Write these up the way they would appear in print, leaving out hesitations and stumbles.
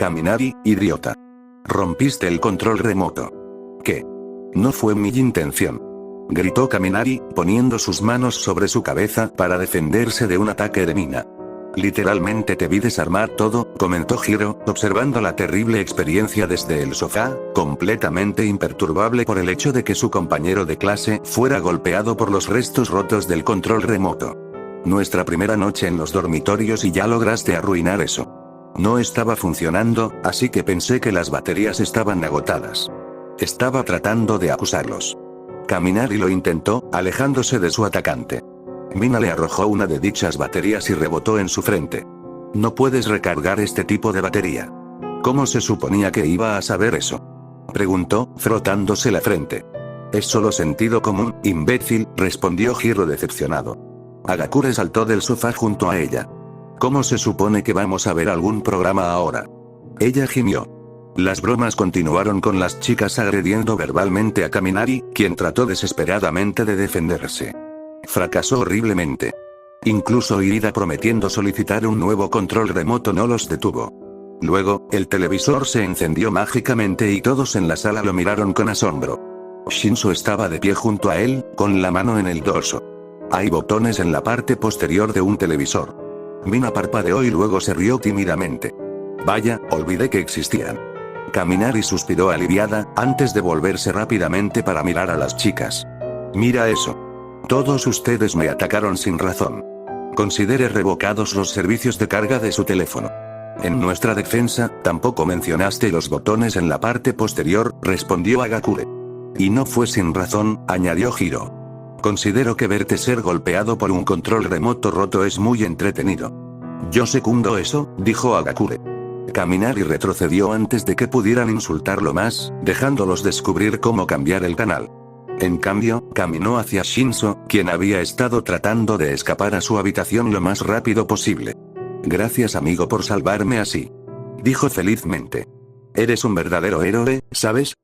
Kaminari, idiota. Rompiste el control remoto. ¿Qué? No fue mi intención. Gritó Kaminari, poniendo sus manos sobre su cabeza para defenderse de un ataque de Mina. Literalmente te vi desarmar todo, comentó Hiro, observando la terrible experiencia desde el sofá, completamente imperturbable por el hecho de que su compañero de clase fuera golpeado por los restos rotos del control remoto. Nuestra primera noche en los dormitorios y ya lograste arruinar eso. No estaba funcionando, así que pensé que las baterías estaban agotadas. Estaba tratando de acusarlos. Kaminari lo intentó, alejándose de su atacante. Mina le arrojó una de dichas baterías y rebotó en su frente. No puedes recargar este tipo de batería. ¿Cómo se suponía que iba a saber eso? Preguntó, frotándose la frente. Es solo sentido común, imbécil, respondió Hiro decepcionado. Hagakure saltó del sofá junto a ella. ¿Cómo se supone que vamos a ver algún programa ahora? Ella gimió. Las bromas continuaron con las chicas agrediendo verbalmente a Kaminari, quien trató desesperadamente de defenderse. Fracasó horriblemente. Incluso Irida, prometiendo solicitar un nuevo control remoto, no los detuvo. Luego, el televisor se encendió mágicamente y todos en la sala lo miraron con asombro. Shinso estaba de pie junto a él, con la mano en el dorso. Hay botones en la parte posterior de un televisor. Mina parpadeó y luego se rió tímidamente. Vaya, olvidé que existían. Kaminari suspiró aliviada, antes de volverse rápidamente para mirar a las chicas. Mira eso. Todos ustedes me atacaron sin razón. Considere revocados los servicios de carga de su teléfono. En nuestra defensa, tampoco mencionaste los botones en la parte posterior, respondió Hagakure. Y no fue sin razón, añadió Hiro. Considero que verte ser golpeado por un control remoto roto es muy entretenido. Yo secundo eso, dijo Hagakure. Kaminari retrocedió antes de que pudieran insultarlo más, dejándolos descubrir cómo cambiar el canal. En cambio, caminó hacia Shinso, quien había estado tratando de escapar a su habitación lo más rápido posible. Gracias amigo por salvarme así. Dijo felizmente. Eres un verdadero héroe, ¿sabes?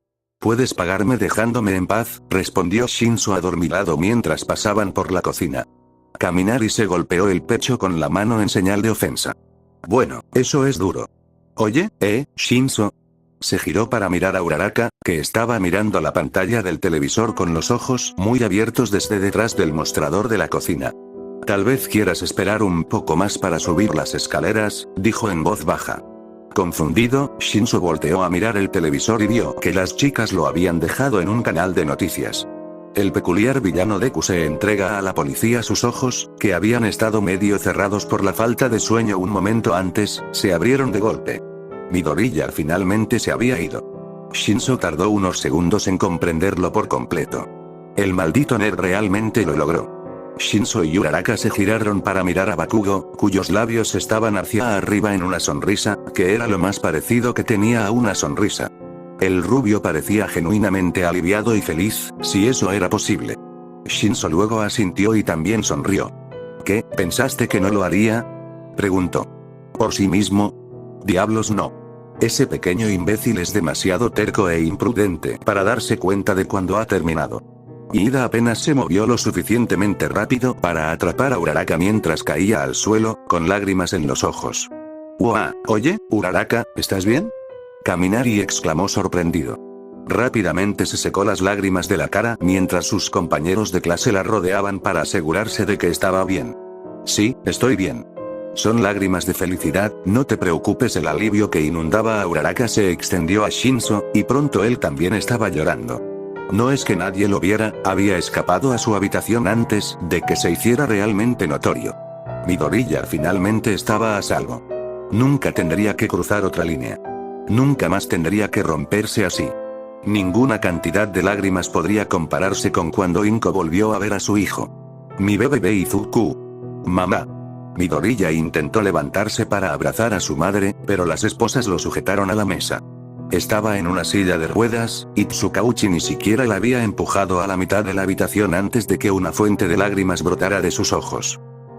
Puedes pagarme dejándome en paz, respondió Shinso adormilado mientras pasaban por la cocina. Kaminari se golpeó el pecho con la mano en señal de ofensa. Bueno, eso es duro. Oye, Shinso. Se giró para mirar a Uraraka, que estaba mirando la pantalla del televisor con los ojos muy abiertos desde detrás del mostrador de la cocina. Tal vez quieras esperar un poco más para subir las escaleras, dijo en voz baja. Confundido, Shinso volteó a mirar el televisor y vio que las chicas lo habían dejado en un canal de noticias. El peculiar villano Deku se entrega a la policía. Sus ojos, que habían estado medio cerrados por la falta de sueño un momento antes, se abrieron de golpe. Midoriya finalmente se había ido. Shinso tardó unos segundos en comprenderlo por completo. El maldito nerd realmente lo logró. Shinso y Uraraka se giraron para mirar a Bakugo, cuyos labios estaban hacia arriba en una sonrisa, que era lo más parecido que tenía a una sonrisa. El rubio parecía genuinamente aliviado y feliz, si eso era posible. Shinso luego asintió y también sonrió. ¿Qué, pensaste que no lo haría? Preguntó. ¿Por sí mismo? Diablos no. Ese pequeño imbécil es demasiado terco e imprudente para darse cuenta de cuando ha terminado. Ida apenas se movió lo suficientemente rápido para atrapar a Uraraka mientras caía al suelo, con lágrimas en los ojos. ¡Uah! Oye, Uraraka, ¿estás bien? Kaminari exclamó sorprendido. Rápidamente se secó las lágrimas de la cara mientras sus compañeros de clase la rodeaban para asegurarse de que estaba bien. Sí, estoy bien. Son lágrimas de felicidad, no te preocupes. El alivio que inundaba a Uraraka se extendió a Shinso, y pronto él también estaba llorando. No es que nadie lo viera, había escapado a su habitación antes de que se hiciera realmente notorio. Midoriya finalmente estaba a salvo. Nunca tendría que cruzar otra línea. Nunca más tendría que romperse así. Ninguna cantidad de lágrimas podría compararse con cuando Inko volvió a ver a su hijo. Mi bebé Izuku. Mamá. Midoriya intentó levantarse para abrazar a su madre, pero las esposas lo sujetaron a la mesa. Estaba en una silla de ruedas, y Tsukauchi ni siquiera la había empujado a la mitad de la habitación antes de que una fuente de lágrimas brotara de sus ojos.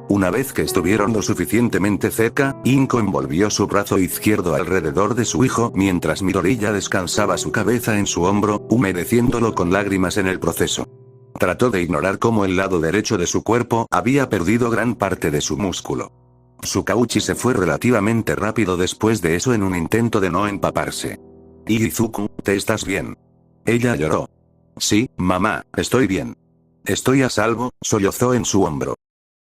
Una vez que estuvieron lo suficientemente cerca, Inko envolvió su brazo izquierdo alrededor de su hijo mientras Midoriya descansaba su cabeza en su hombro, humedeciéndolo con lágrimas en el proceso. Trató de ignorar cómo el lado derecho de su cuerpo había perdido gran parte de su músculo. Tsukauchi se fue relativamente rápido después de eso en un intento de no empaparse. Izuku, ¿te estás bien? Ella lloró. Sí, mamá, estoy bien. Estoy a salvo, sollozó en su hombro.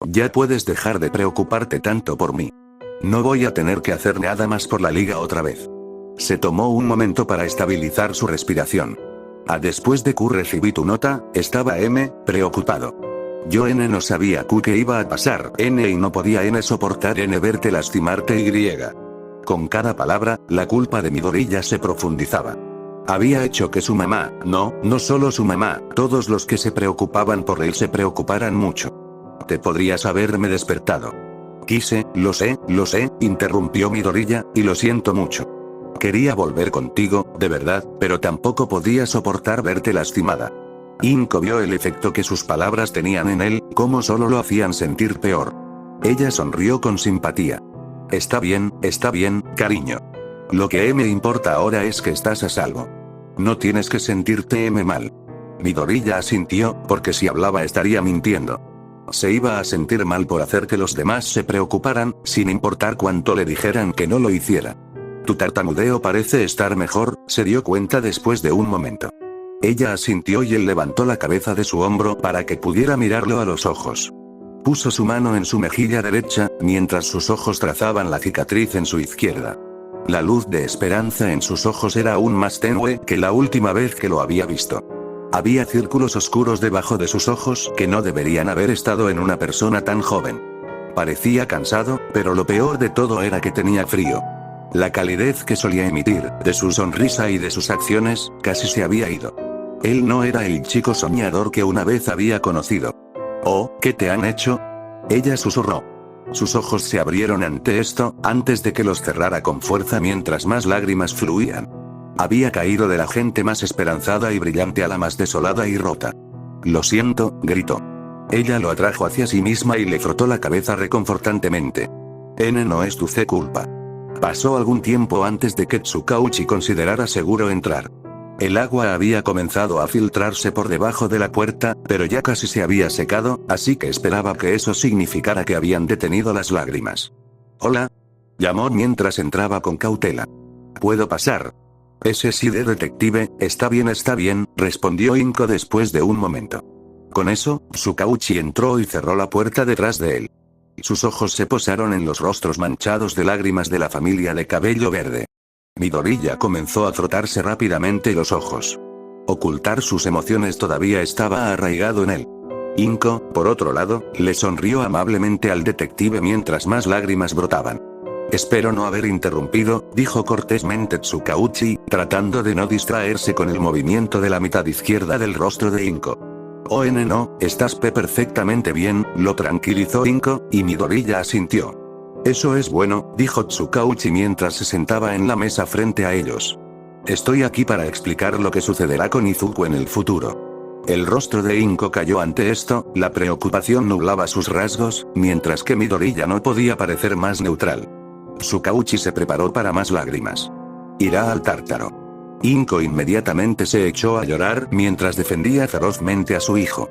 Ya puedes dejar de preocuparte tanto por mí. No voy a tener que hacer nada más por la liga otra vez. Se tomó un momento para estabilizar su respiración. Después de Q recibí tu nota, estaba M, preocupado. Yo N no sabía Q que iba a pasar N y no podía N soportar N verte lastimarte Y. Con cada palabra, la culpa de Midoriya se profundizaba. Había hecho que su mamá, no solo su mamá, todos los que se preocupaban por él se preocuparan mucho. Te podrías haberme despertado. Quise, lo sé, interrumpió Midoriya, y lo siento mucho. Quería volver contigo, de verdad, pero tampoco podía soportar verte lastimada. Inko vio el efecto que sus palabras tenían en él, cómo solo lo hacían sentir peor. Ella sonrió con simpatía. Está bien, cariño. Lo que me importa ahora es que estás a salvo. No tienes que sentirte mal. Midoriya asintió, porque si hablaba estaría mintiendo. Se iba a sentir mal por hacer que los demás se preocuparan, sin importar cuánto le dijeran que no lo hiciera. Tu tartamudeo parece estar mejor, se dio cuenta después de un momento. Ella asintió y él levantó la cabeza de su hombro para que pudiera mirarlo a los ojos. Puso su mano en su mejilla derecha, mientras sus ojos trazaban la cicatriz en su izquierda. La luz de esperanza en sus ojos era aún más tenue que la última vez que lo había visto. Había círculos oscuros debajo de sus ojos que no deberían haber estado en una persona tan joven. Parecía cansado, pero lo peor de todo era que tenía frío. La calidez que solía emitir, de su sonrisa y de sus acciones, casi se había ido. Él no era el chico soñador que una vez había conocido. «Oh, ¿qué te han hecho?», ella susurró. Sus ojos se abrieron ante esto, antes de que los cerrara con fuerza mientras más lágrimas fluían. Había caído de la gente más esperanzada y brillante a la más desolada y rota. «Lo siento», gritó. Ella lo atrajo hacia sí misma y le frotó la cabeza reconfortantemente. «N no es tu culpa». Pasó algún tiempo antes de que Tsukauchi considerara seguro entrar. El agua había comenzado a filtrarse por debajo de la puerta, pero ya casi se había secado, así que esperaba que eso significara que habían detenido las lágrimas. «Hola», llamó mientras entraba con cautela. «¿Puedo pasar?». «Ese sí de detective, está bien», respondió Inko después de un momento. Con eso, Tsukauchi entró y cerró la puerta detrás de él. Sus ojos se posaron en los rostros manchados de lágrimas de la familia de cabello verde. Midoriya comenzó a frotarse rápidamente los ojos. Ocultar sus emociones todavía estaba arraigado en él. Inko, por otro lado, le sonrió amablemente al detective mientras más lágrimas brotaban. «Espero no haber interrumpido», dijo cortésmente Tsukauchi, tratando de no distraerse con el movimiento de la mitad izquierda del rostro de Inko. «Oh no, estás perfectamente bien», lo tranquilizó Inko, y Midoriya asintió. «Eso es bueno», dijo Tsukauchi mientras se sentaba en la mesa frente a ellos. «Estoy aquí para explicar lo que sucederá con Izuku en el futuro». El rostro de Inko cayó ante esto, la preocupación nublaba sus rasgos, mientras que Midoriya no podía parecer más neutral. Tsukauchi se preparó para más lágrimas. «Irá al Tártaro». Inko inmediatamente se echó a llorar mientras defendía ferozmente a su hijo.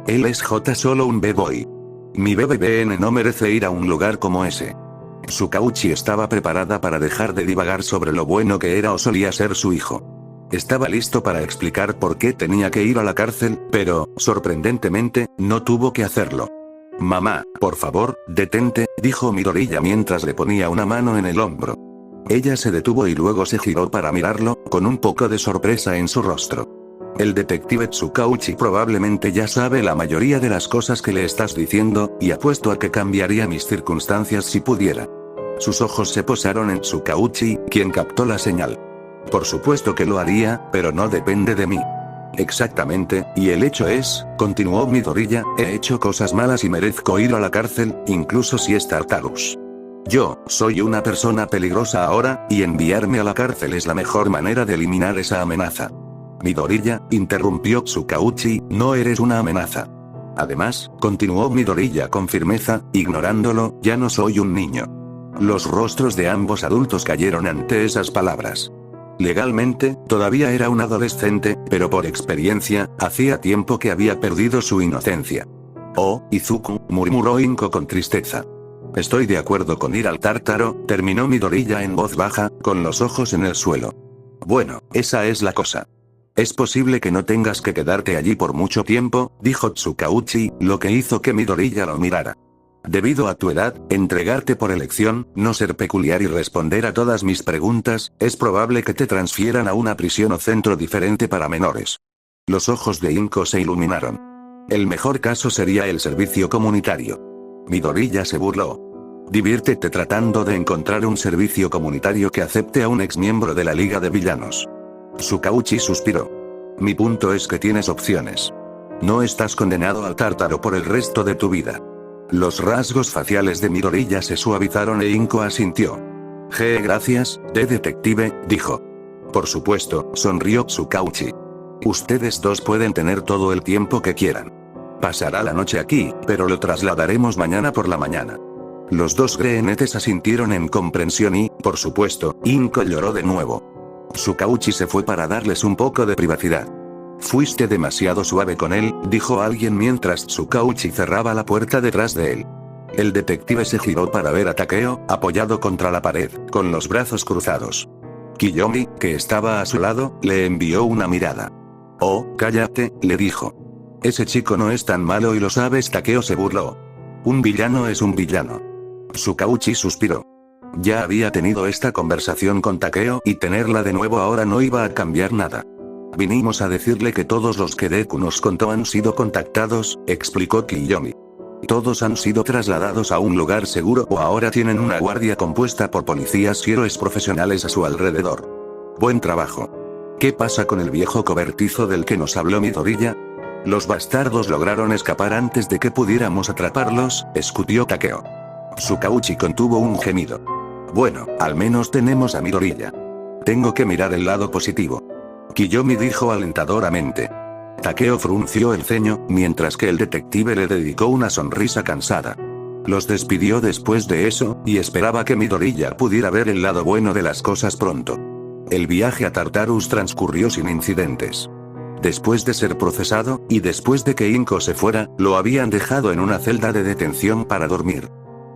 «Él es solo un b-boy. Mi bebé no merece ir a un lugar como ese». Tsukauchi estaba preparada para dejar de divagar sobre lo bueno que era o solía ser su hijo. Estaba listo para explicar por qué tenía que ir a la cárcel, pero, sorprendentemente, no tuvo que hacerlo. «Mamá, por favor, detente», dijo Midoriya mientras le ponía una mano en el hombro. Ella se detuvo y luego se giró para mirarlo, con un poco de sorpresa en su rostro. «El detective Tsukauchi probablemente ya sabe la mayoría de las cosas que le estás diciendo, y apuesto a que cambiaría mis circunstancias si pudiera». Sus ojos se posaron en Tsukauchi, quien captó la señal. «Por supuesto que lo haría, pero no depende de mí». «Exactamente, y el hecho es», continuó Midoriya, «he hecho cosas malas y merezco ir a la cárcel, incluso si es Tartarus. Yo soy una persona peligrosa ahora, y enviarme a la cárcel es la mejor manera de eliminar esa amenaza». «Midoriya», interrumpió Tsukauchi, «no eres una amenaza. Además», continuó Midoriya con firmeza, ignorándolo, «ya no soy un niño». Los rostros de ambos adultos cayeron ante esas palabras. Legalmente, todavía era un adolescente, pero por experiencia, hacía tiempo que había perdido su inocencia. «Oh, Izuku», murmuró Inko con tristeza. Estoy de acuerdo con ir al Tártaro, terminó Midoriya en voz baja, con los ojos en el suelo. Bueno, esa es la cosa. Es posible que no tengas que quedarte allí por mucho tiempo, dijo Tsukauchi, lo que hizo que Midoriya lo mirara. Debido a tu edad, entregarte por elección, no ser peculiar y responder a todas mis preguntas, es probable que te transfieran a una prisión o centro diferente para menores. Los ojos de Inko se iluminaron. El mejor caso sería el servicio comunitario. Midoriya se burló. Diviértete tratando de encontrar un servicio comunitario que acepte a un exmiembro de la Liga de Villanos. Tsukauchi suspiró. Mi punto es que tienes opciones. No estás condenado al Tártaro por el resto de tu vida. Los rasgos faciales de Midoriya se suavizaron e Inko asintió. Gracias, detective, dijo. Por supuesto, sonrió Tsukauchi. Ustedes dos pueden tener todo el tiempo que quieran. Pasará la noche aquí, pero lo trasladaremos mañana por la mañana. Los dos greenetes asintieron en comprensión y, por supuesto, Inko lloró de nuevo. Tsukauchi se fue para darles un poco de privacidad. Fuiste demasiado suave con él, dijo alguien mientras Tsukauchi cerraba la puerta detrás de él. El detective se giró para ver a Takeo, apoyado contra la pared, con los brazos cruzados. Kiyomi, que estaba a su lado, le envió una mirada. Oh, cállate, le dijo. Ese chico no es tan malo y lo sabes. Takeo se burló. Un villano es un villano. Tsukauchi suspiró. Ya había tenido esta conversación con Takeo y tenerla de nuevo ahora no iba a cambiar nada. Vinimos a decirle que todos los que Deku nos contó han sido contactados, explicó Kiyomi. Todos han sido trasladados a un lugar seguro o ahora tienen una guardia compuesta por policías y héroes profesionales a su alrededor. Buen trabajo. ¿Qué pasa con el viejo cobertizo del que nos habló Midoriya? Los bastardos lograron escapar antes de que pudiéramos atraparlos, escutió Takeo. Tsukauchi contuvo un gemido. Bueno, al menos tenemos a Midoriya. Tengo que mirar el lado positivo. Kiyomi dijo alentadoramente. Takeo frunció el ceño, mientras que el detective le dedicó una sonrisa cansada. Los despidió después de eso, y esperaba que Midoriya pudiera ver el lado bueno de las cosas pronto. El viaje a Tartarus transcurrió sin incidentes. Después de ser procesado, y después de que Inko se fuera, lo habían dejado en una celda de detención para dormir.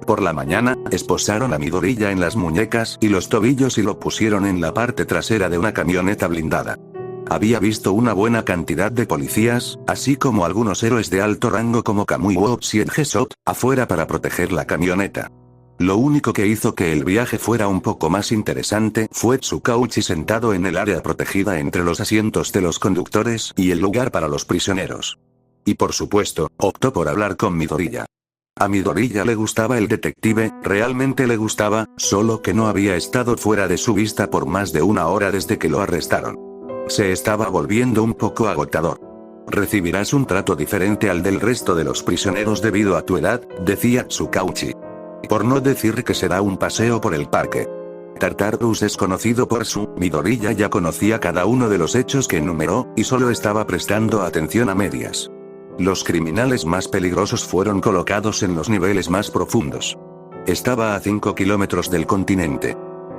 Por la mañana, esposaron a Midoriya en las muñecas y los tobillos y lo pusieron en la parte trasera de una camioneta blindada. Había visto una buena cantidad de policías, así como algunos héroes de alto rango como Kamui Wops y Edgesot, afuera para proteger la camioneta. Lo único que hizo que el viaje fuera un poco más interesante fue Tsukauchi sentado en el área protegida entre los asientos de los conductores y el lugar para los prisioneros. Y por supuesto, optó por hablar con Midoriya. A Midoriya le gustaba el detective, realmente le gustaba, solo que no había estado fuera de su vista por más de una hora desde que lo arrestaron. Se estaba volviendo un poco agotador. Recibirás un trato diferente al del resto de los prisioneros debido a tu edad, decía Tsukauchi. Por no decir que será un paseo por el parque. Tartarus es conocido por su... Midoriya ya conocía cada uno de los hechos que enumeró, y solo estaba prestando atención a medias. Los criminales más peligrosos fueron colocados en los niveles más profundos. Estaba a 5 kilómetros del continente.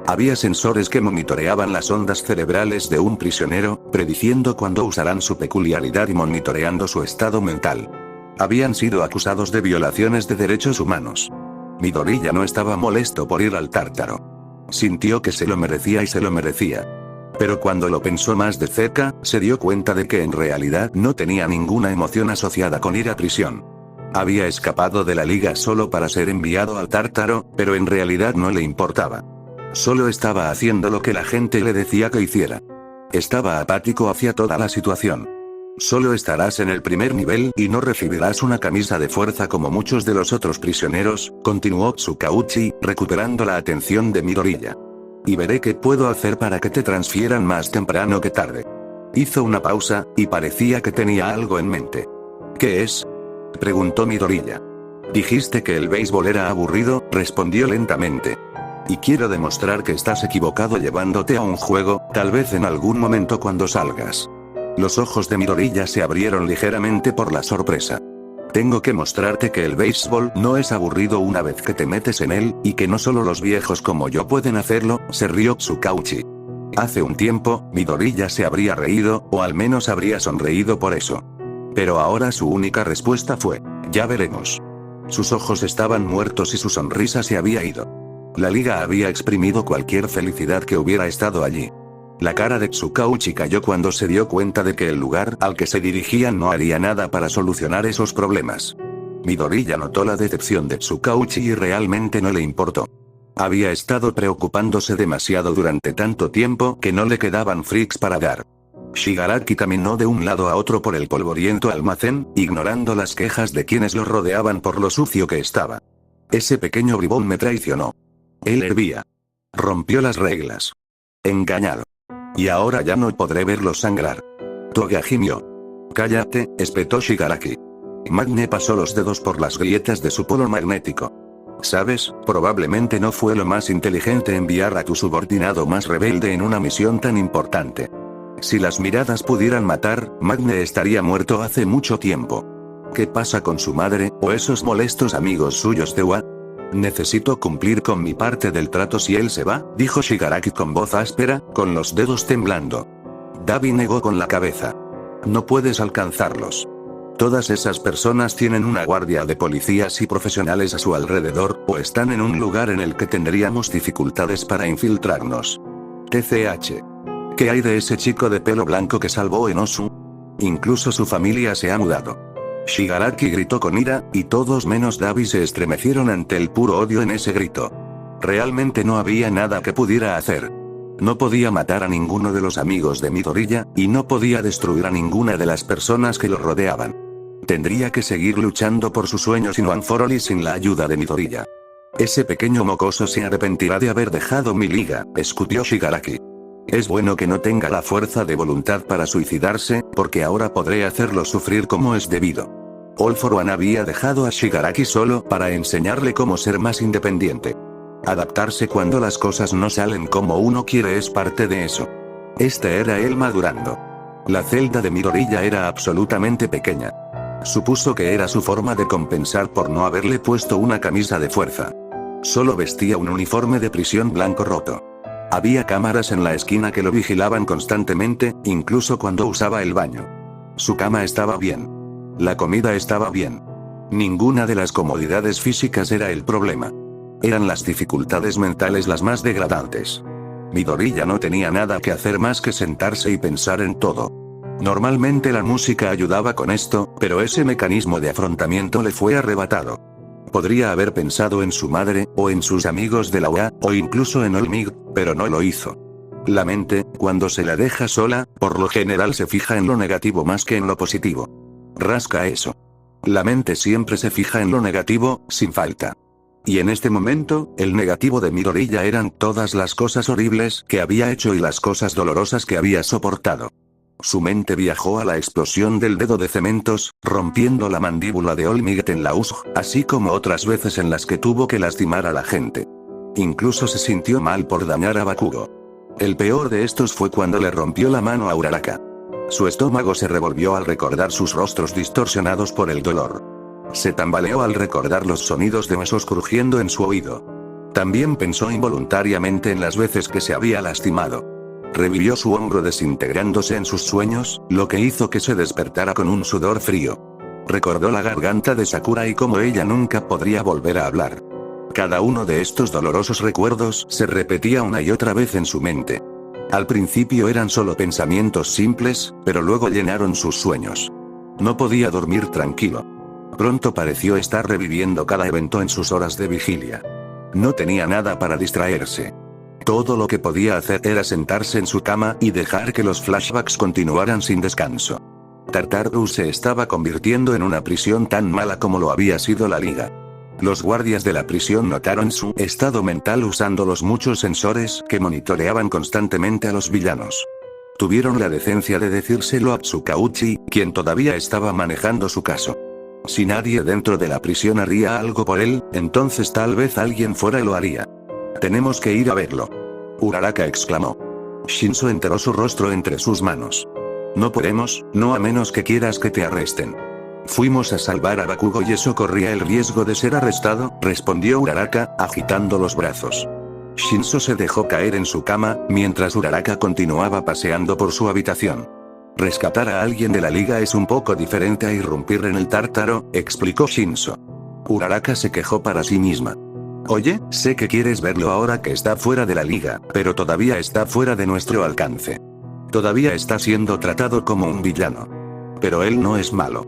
Había sensores que monitoreaban las ondas cerebrales de un prisionero, prediciendo cuándo usarán su peculiaridad y monitoreando su estado mental. Habían sido acusados de violaciones de derechos humanos. Midoriya no estaba molesto por ir al Tártaro. Sintió que se lo merecía y se lo merecía. Pero cuando lo pensó más de cerca, se dio cuenta de que en realidad no tenía ninguna emoción asociada con ir a prisión. Había escapado de la liga solo para ser enviado al Tártaro, pero en realidad no le importaba. Solo estaba haciendo lo que la gente le decía que hiciera. Estaba apático hacia toda la situación. Solo estarás en el primer nivel y no recibirás una camisa de fuerza como muchos de los otros prisioneros, continuó Tsukauchi, recuperando la atención de Midoriya. Y veré qué puedo hacer para que te transfieran más temprano que tarde. Hizo una pausa, y parecía que tenía algo en mente. ¿Qué es? Preguntó Midoriya. Dijiste que el béisbol era aburrido, respondió lentamente. Y quiero demostrar que estás equivocado llevándote a un juego, tal vez en algún momento cuando salgas. Los ojos de Midoriya se abrieron ligeramente por la sorpresa. Tengo que mostrarte que el béisbol no es aburrido una vez que te metes en él, y que no solo los viejos como yo pueden hacerlo, se rió Tsukauchi. Hace un tiempo, Midoriya se habría reído, o al menos habría sonreído por eso. Pero ahora su única respuesta fue, ya veremos. Sus ojos estaban muertos y su sonrisa se había ido. La liga había exprimido cualquier felicidad que hubiera estado allí. La cara de Tsukauchi cayó cuando se dio cuenta de que el lugar al que se dirigían no haría nada para solucionar esos problemas. Midoriya notó la decepción de Tsukauchi y realmente no le importó. Había estado preocupándose demasiado durante tanto tiempo que no le quedaban freaks para dar. Shigaraki caminó de un lado a otro por el polvoriento almacén, ignorando las quejas de quienes lo rodeaban por lo sucio que estaba. Ese pequeño bribón me traicionó. Él hervía. Rompió las reglas. Engañado. Y ahora ya no podré verlo sangrar. Toga gimió. Cállate, espetó Shigaraki. Magne pasó los dedos por las grietas de su polo magnético. Sabes, probablemente no fue lo más inteligente enviar a tu subordinado más rebelde en una misión tan importante. Si las miradas pudieran matar, Magne estaría muerto hace mucho tiempo. ¿Qué pasa con su madre, o esos molestos amigos suyos de Wa? Necesito cumplir con mi parte del trato si él se va, dijo Shigaraki con voz áspera, con los dedos temblando. Dabi negó con la cabeza. No puedes alcanzarlos. Todas esas personas tienen una guardia de policías y profesionales a su alrededor, o están en un lugar en el que tendríamos dificultades para infiltrarnos. TCH. ¿Qué hay de ese chico de pelo blanco que salvó Enosu? Incluso su familia se ha mudado. Shigaraki gritó con ira, y todos menos Dabi se estremecieron ante el puro odio en ese grito. Realmente no había nada que pudiera hacer. No podía matar a ninguno de los amigos de Midoriya, y no podía destruir a ninguna de las personas que lo rodeaban. Tendría que seguir luchando por sus sueños in One for All y sin la ayuda de Midoriya. Ese pequeño mocoso se arrepentirá de haber dejado mi liga, escupió Shigaraki. Es bueno que no tenga la fuerza de voluntad para suicidarse, porque ahora podré hacerlo sufrir como es debido. All for One había dejado a Shigaraki solo para enseñarle cómo ser más independiente. Adaptarse cuando las cosas no salen como uno quiere es parte de eso. Este era él madurando. La celda de Midoriya era absolutamente pequeña. Supuso que era su forma de compensar por no haberle puesto una camisa de fuerza. Solo vestía un uniforme de prisión blanco roto. Había cámaras en la esquina que lo vigilaban constantemente, incluso cuando usaba el baño. Su cama estaba bien. La comida estaba bien. Ninguna de las comodidades físicas era el problema. Eran las dificultades mentales las más degradantes. Midoriya no tenía nada que hacer más que sentarse y pensar en todo. Normalmente la música ayudaba con esto, pero ese mecanismo de afrontamiento le fue arrebatado. Podría haber pensado en su madre, o en sus amigos de la UA, o incluso en Olmig, pero no lo hizo. La mente, cuando se la deja sola, por lo general se fija en lo negativo más que en lo positivo. Rasca eso. La mente siempre se fija en lo negativo, sin falta. Y en este momento, el negativo de Midoriya eran todas las cosas horribles que había hecho y las cosas dolorosas que había soportado. Su mente viajó a la explosión del dedo de cementos, rompiendo la mandíbula de Olmig en la USG, así como otras veces en las que tuvo que lastimar a la gente. Incluso se sintió mal por dañar a Bakugo. El peor de estos fue cuando le rompió la mano a Uraraka. Su estómago se revolvió al recordar sus rostros distorsionados por el dolor. Se tambaleó al recordar los sonidos de huesos crujiendo en su oído. También pensó involuntariamente en las veces que se había lastimado. Revivió su hombro desintegrándose en sus sueños, lo que hizo que se despertara con un sudor frío. Recordó la garganta de Sakura y cómo ella nunca podría volver a hablar. Cada uno de estos dolorosos recuerdos se repetía una y otra vez en su mente. Al principio eran solo pensamientos simples, pero luego llenaron sus sueños. No podía dormir tranquilo. Pronto pareció estar reviviendo cada evento en sus horas de vigilia. No tenía nada para distraerse. Todo lo que podía hacer era sentarse en su cama y dejar que los flashbacks continuaran sin descanso. Tartarus se estaba convirtiendo en una prisión tan mala como lo había sido la liga. Los guardias de la prisión notaron su estado mental usando los muchos sensores que monitoreaban constantemente a los villanos. Tuvieron la decencia de decírselo a Tsukauchi, quien todavía estaba manejando su caso. Si nadie dentro de la prisión haría algo por él, entonces tal vez alguien fuera lo haría. Tenemos que ir a verlo. Uraraka exclamó. Shinso enterró su rostro entre sus manos. No podemos, no a menos que quieras que te arresten. Fuimos a salvar a Bakugo y eso corría el riesgo de ser arrestado, respondió Uraraka, agitando los brazos. Shinso se dejó caer en su cama, mientras Uraraka continuaba paseando por su habitación. Rescatar a alguien de la liga es un poco diferente a irrumpir en el Tártaro, explicó Shinso. Uraraka se quejó para sí misma. Oye, sé que quieres verlo ahora que está fuera de la liga, pero todavía está fuera de nuestro alcance. Todavía está siendo tratado como un villano. Pero él no es malo.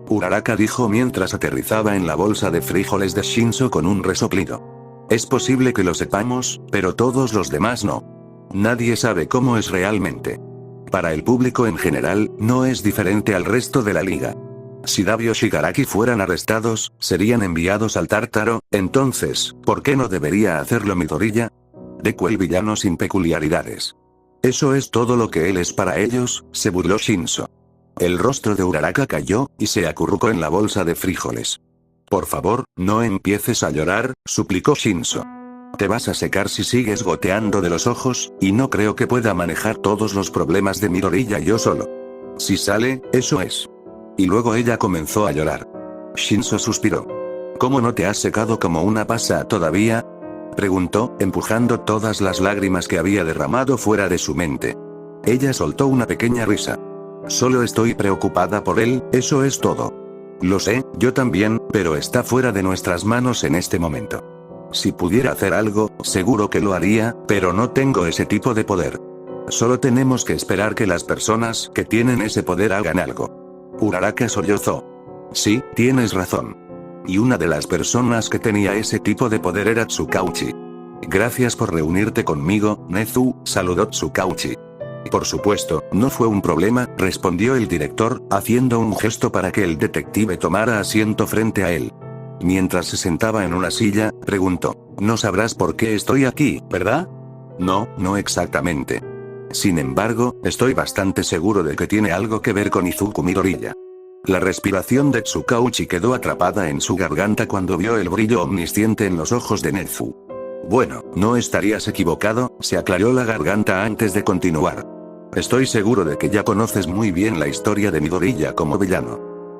Uraraka dijo mientras aterrizaba en la bolsa de frijoles de Shinso con un resoplido. Es posible que lo sepamos, pero todos los demás no. Nadie sabe cómo es realmente. Para el público en general, no es diferente al resto de la liga. Si Davio Shigaraki fueran arrestados, serían enviados al Tártaro, entonces, ¿por qué no debería hacerlo Midoriya? Deku el villano sin peculiaridades. Eso es todo lo que él es para ellos, se burló Shinso. El rostro de Uraraka cayó, y se acurrucó en la bolsa de frijoles. Por favor, no empieces a llorar, suplicó Shinso. Te vas a secar si sigues goteando de los ojos, y no creo que pueda manejar todos los problemas de Midoriya yo solo. Si sale, eso es. Y luego ella comenzó a llorar. Shinso suspiró. ¿Cómo no te has secado como una pasa todavía? Preguntó, empujando todas las lágrimas que había derramado fuera de su mente. Ella soltó una pequeña risa. Solo estoy preocupada por él, eso es todo. Lo sé, yo también, pero está fuera de nuestras manos en este momento. Si pudiera hacer algo, seguro que lo haría, pero no tengo ese tipo de poder. Solo tenemos que esperar que las personas que tienen ese poder hagan algo. Uraraka sollozó. Sí, tienes razón. Y una de las personas que tenía ese tipo de poder era Tsukauchi. Gracias por reunirte conmigo, Nezu, saludó Tsukauchi. Por supuesto, no fue un problema, respondió el director, haciendo un gesto para que el detective tomara asiento frente a él. Mientras se sentaba en una silla, preguntó, no sabrás por qué estoy aquí, ¿verdad? No, no exactamente. Sin embargo, estoy bastante seguro de que tiene algo que ver con Izuku Midoriya. La respiración de Tsukauchi quedó atrapada en su garganta cuando vio el brillo omnisciente en los ojos de Nezu. Bueno, no estarías equivocado, se aclaró la garganta antes de continuar. Estoy seguro de que ya conoces muy bien la historia de Midoriya como villano.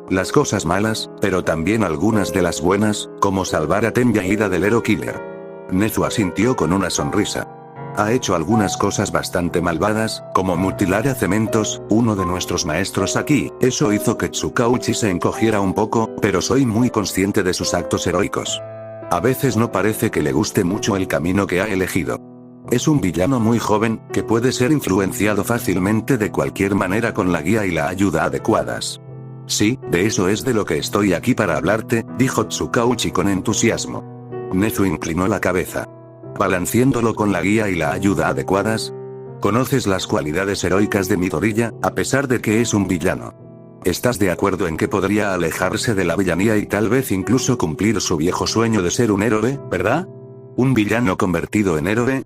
Las cosas malas, pero también algunas de las buenas, como salvar a Ten Yaida del Hero Killer. Nezu asintió con una sonrisa. Ha hecho algunas cosas bastante malvadas, como mutilar a Cementos, uno de nuestros maestros aquí, eso hizo que Tsukauchi se encogiera un poco, pero soy muy consciente de sus actos heroicos. A veces no parece que le guste mucho el camino que ha elegido. Es un villano muy joven, que puede ser influenciado fácilmente de cualquier manera con la guía y la ayuda adecuadas. Sí, de eso es de lo que estoy aquí para hablarte, dijo Tsukauchi con entusiasmo. Nezu inclinó la cabeza. ¿Balanceándolo con la guía y la ayuda adecuadas? ¿Conoces las cualidades heroicas de Midoriya, a pesar de que es un villano? ¿Estás de acuerdo en que podría alejarse de la villanía y tal vez incluso cumplir su viejo sueño de ser un héroe, verdad? ¿Un villano convertido en héroe?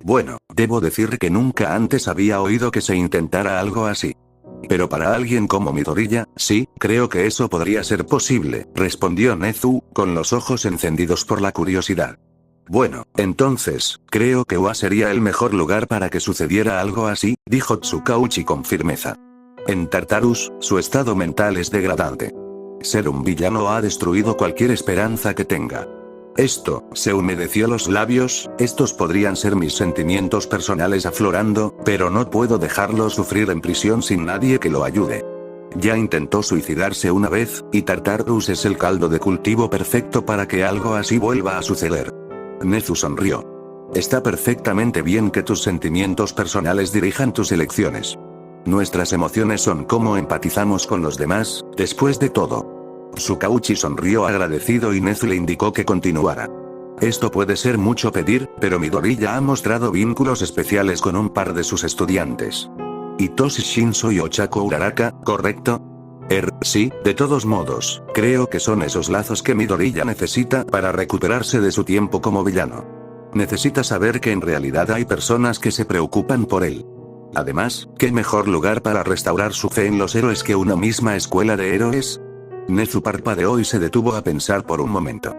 Bueno, debo decir que nunca antes había oído que se intentara algo así. Pero para alguien como Midoriya, sí, creo que eso podría ser posible, respondió Nezu, con los ojos encendidos por la curiosidad. Bueno, entonces, creo que Ua sería el mejor lugar para que sucediera algo así, dijo Tsukauchi con firmeza. En Tartarus, su estado mental es degradante. Ser un villano ha destruido cualquier esperanza que tenga. Esto, se humedeció los labios, estos podrían ser mis sentimientos personales aflorando, pero no puedo dejarlo sufrir en prisión sin nadie que lo ayude. Ya intentó suicidarse una vez, y Tartarus es el caldo de cultivo perfecto para que algo así vuelva a suceder. Nezu sonrió. Está perfectamente bien que tus sentimientos personales dirijan tus elecciones. Nuestras emociones son cómo empatizamos con los demás, después de todo. Tsukauchi sonrió agradecido y Nezu le indicó que continuara. Esto puede ser mucho pedir, pero Midoriya ha mostrado vínculos especiales con un par de sus estudiantes. Hitoshi Shinso y Ochako Uraraka, ¿correcto? Sí, de todos modos, creo que son esos lazos que Midoriya necesita para recuperarse de su tiempo como villano. Necesita saber que en realidad hay personas que se preocupan por él. Además, ¿qué mejor lugar para restaurar su fe en los héroes que una misma escuela de héroes? Nezu parpadeó y se detuvo a pensar por un momento.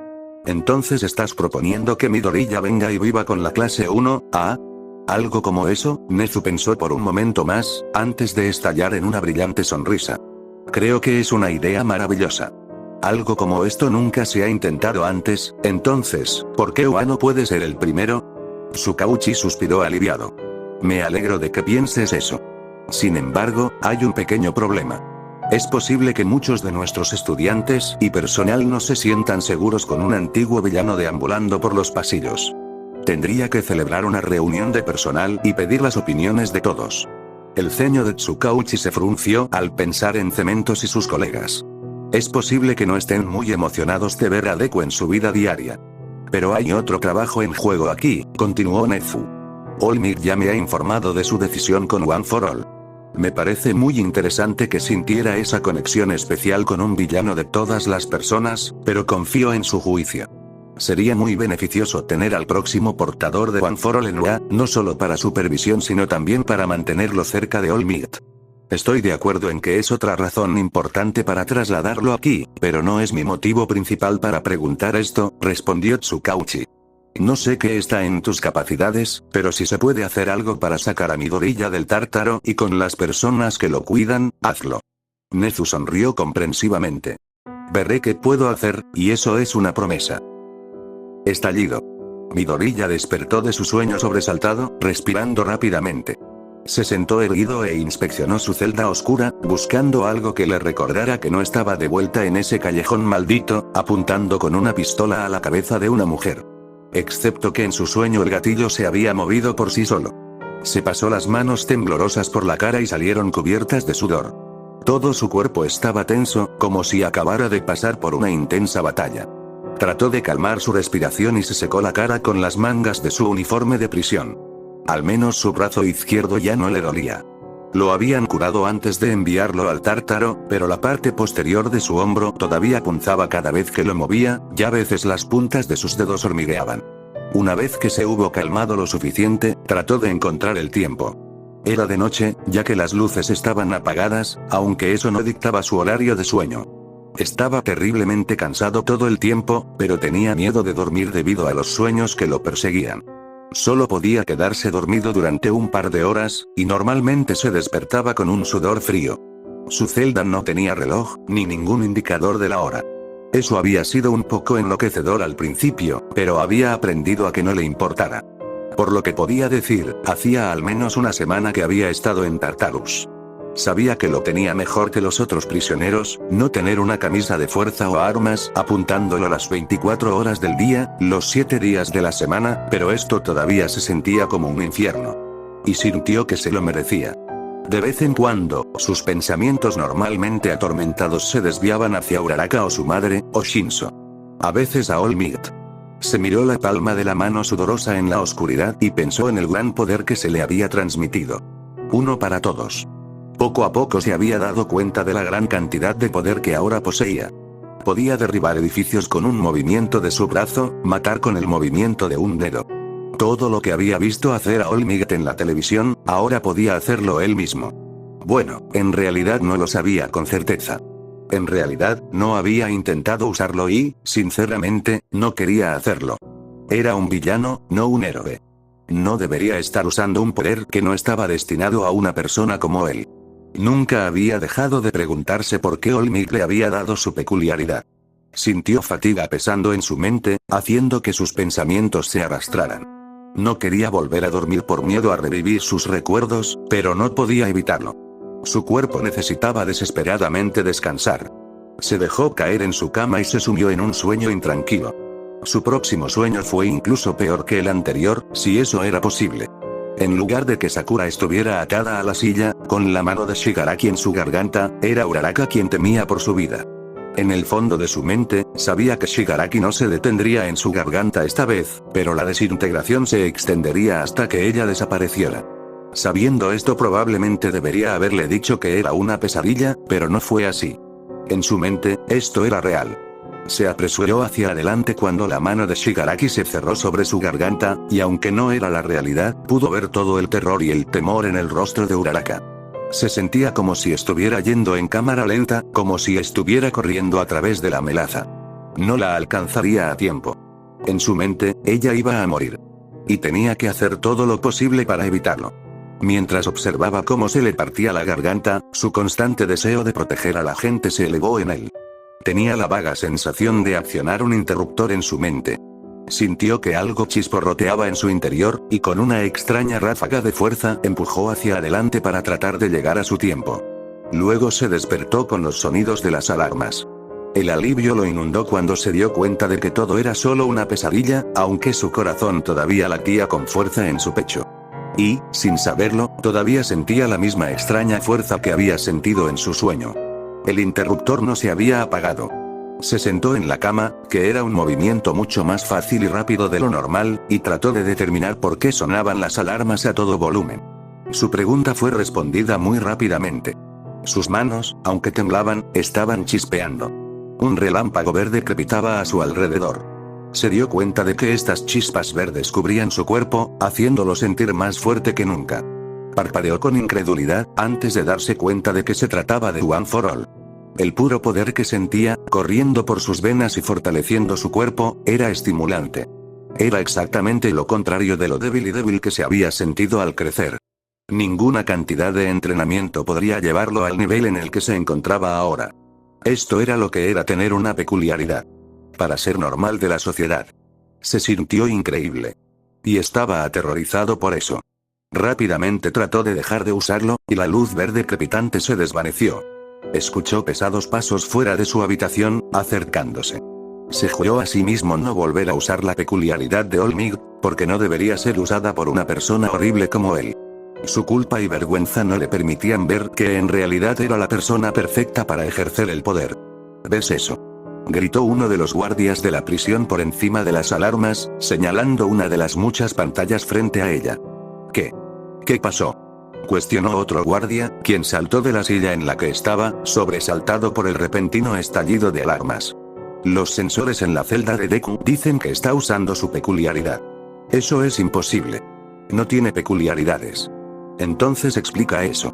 ¿Entonces estás proponiendo que Midoriya venga y viva con la clase 1A? ¿Algo como eso? Nezu pensó por un momento más, antes de estallar en una brillante sonrisa. Creo que es una idea maravillosa. Algo como esto nunca se ha intentado antes, entonces, ¿por qué Ua no puede ser el primero? Tsukauchi suspiró aliviado. Me alegro de que pienses eso. Sin embargo, hay un pequeño problema. Es posible que muchos de nuestros estudiantes y personal no se sientan seguros con un antiguo villano deambulando por los pasillos. Tendría que celebrar una reunión de personal y pedir las opiniones de todos. El ceño de Tsukauchi se frunció al pensar en Cementos y sus colegas. Es posible que no estén muy emocionados de ver a Deku en su vida diaria. Pero hay otro trabajo en juego aquí, continuó Nezu. All Might ya me ha informado de su decisión con One for All. Me parece muy interesante que sintiera esa conexión especial con un villano de todas las personas, pero confío en su juicio. Sería muy beneficioso tener al próximo portador de One for All en UA, no solo para supervisión sino también para mantenerlo cerca de All Might. Estoy de acuerdo en que es otra razón importante para trasladarlo aquí, pero no es mi motivo principal para preguntar esto, respondió Tsukauchi. No sé qué está en tus capacidades, pero si se puede hacer algo para sacar a Midoriya del tártaro y con las personas que lo cuidan, hazlo. Nezu sonrió comprensivamente. Veré qué puedo hacer, y eso es una promesa. Estallido. Midoriya despertó de su sueño sobresaltado, respirando rápidamente. Se sentó erguido e inspeccionó su celda oscura, buscando algo que le recordara que no estaba de vuelta en ese callejón maldito, apuntando con una pistola a la cabeza de una mujer. Excepto que en su sueño el gatillo se había movido por sí solo. Se pasó las manos temblorosas por la cara y salieron cubiertas de sudor. Todo su cuerpo estaba tenso, como si acabara de pasar por una intensa batalla. Trató de calmar su respiración y se secó la cara con las mangas de su uniforme de prisión. Al menos su brazo izquierdo ya no le dolía. Lo habían curado antes de enviarlo al tártaro, pero la parte posterior de su hombro todavía punzaba cada vez que lo movía, y a veces las puntas de sus dedos hormigueaban. Una vez que se hubo calmado lo suficiente, trató de encontrar el tiempo. Era de noche, ya que las luces estaban apagadas, aunque eso no dictaba su horario de sueño. Estaba terriblemente cansado todo el tiempo, pero tenía miedo de dormir debido a los sueños que lo perseguían. Solo podía quedarse dormido durante un par de horas, y normalmente se despertaba con un sudor frío. Su celda no tenía reloj, ni ningún indicador de la hora. Eso había sido un poco enloquecedor al principio, pero había aprendido a que no le importara. Por lo que podía decir, hacía al menos una semana que había estado en Tartarus. Sabía que lo tenía mejor que los otros prisioneros, no tener una camisa de fuerza o armas apuntándolo a las 24 horas del día, los 7 días de la semana, pero esto todavía se sentía como un infierno. Y sintió que se lo merecía. De vez en cuando, sus pensamientos normalmente atormentados se desviaban hacia Uraraka o su madre, o Shinso. A veces a All Might. Se miró la palma de la mano sudorosa en la oscuridad y pensó en el gran poder que se le había transmitido. Uno para todos. Poco a poco se había dado cuenta de la gran cantidad de poder que ahora poseía. Podía derribar edificios con un movimiento de su brazo, matar con el movimiento de un dedo. Todo lo que había visto hacer a All Might en la televisión, ahora podía hacerlo él mismo. Bueno, en realidad no lo sabía con certeza. En realidad, no había intentado usarlo y, sinceramente, no quería hacerlo. Era un villano, no un héroe. No debería estar usando un poder que no estaba destinado a una persona como él. Nunca había dejado de preguntarse por qué All Might le había dado su peculiaridad. Sintió fatiga pesando en su mente, haciendo que sus pensamientos se arrastraran. No quería volver a dormir por miedo a revivir sus recuerdos, pero no podía evitarlo. Su cuerpo necesitaba desesperadamente descansar. Se dejó caer en su cama y se sumió en un sueño intranquilo. Su próximo sueño fue incluso peor que el anterior, si eso era posible. En lugar de que Sakura estuviera atada a la silla, con la mano de Shigaraki en su garganta, era Uraraka quien temía por su vida. En el fondo de su mente, sabía que Shigaraki no se detendría en su garganta esta vez, pero la desintegración se extendería hasta que ella desapareciera. Sabiendo esto probablemente debería haberle dicho que era una pesadilla, pero no fue así. En su mente, esto era real. Se apresuró hacia adelante cuando la mano de Shigaraki se cerró sobre su garganta, y aunque no era la realidad, pudo ver todo el terror y el temor en el rostro de Uraraka. Se sentía como si estuviera yendo en cámara lenta, como si estuviera corriendo a través de la melaza. No la alcanzaría a tiempo. En su mente, ella iba a morir. Y tenía que hacer todo lo posible para evitarlo. Mientras observaba cómo se le partía la garganta, su constante deseo de proteger a la gente se elevó en él. Tenía la vaga sensación de accionar un interruptor en su mente. Sintió que algo chisporroteaba en su interior, y con una extraña ráfaga de fuerza empujó hacia adelante para tratar de llegar a su tiempo. Luego se despertó con los sonidos de las alarmas. El alivio lo inundó cuando se dio cuenta de que todo era solo una pesadilla, aunque su corazón todavía latía con fuerza en su pecho. Y, sin saberlo, todavía sentía la misma extraña fuerza que había sentido en su sueño. El interruptor no se había apagado. Se sentó en la cama, que era un movimiento mucho más fácil y rápido de lo normal, y trató de determinar por qué sonaban las alarmas a todo volumen. Su pregunta fue respondida muy rápidamente. Sus manos, aunque temblaban, estaban chispeando. Un relámpago verde crepitaba a su alrededor. Se dio cuenta de que estas chispas verdes cubrían su cuerpo, haciéndolo sentir más fuerte que nunca. Parpadeó con incredulidad, antes de darse cuenta de que se trataba de One for All. El puro poder que sentía, corriendo por sus venas y fortaleciendo su cuerpo, era estimulante. Era exactamente lo contrario de lo débil que se había sentido al crecer. Ninguna cantidad de entrenamiento podría llevarlo al nivel en el que se encontraba ahora. Esto era lo que era tener una peculiaridad. Para ser normal de la sociedad. Se sintió increíble. Y estaba aterrorizado por eso. Rápidamente trató de dejar de usarlo, y la luz verde crepitante se desvaneció. Escuchó pesados pasos fuera de su habitación, acercándose. Se juró a sí mismo no volver a usar la peculiaridad de Olmig, porque no debería ser usada por una persona horrible como él. Su culpa y vergüenza no le permitían ver que en realidad era la persona perfecta para ejercer el poder. ¿Ves eso?, gritó uno de los guardias de la prisión por encima de las alarmas, señalando una de las muchas pantallas frente a ella. ¿Qué? ¿Qué pasó?, cuestionó otro guardia, quien saltó de la silla en la que estaba, sobresaltado por el repentino estallido de alarmas. Los sensores en la celda de Deku dicen que está usando su peculiaridad. Eso es imposible. No tiene peculiaridades. Entonces explica eso.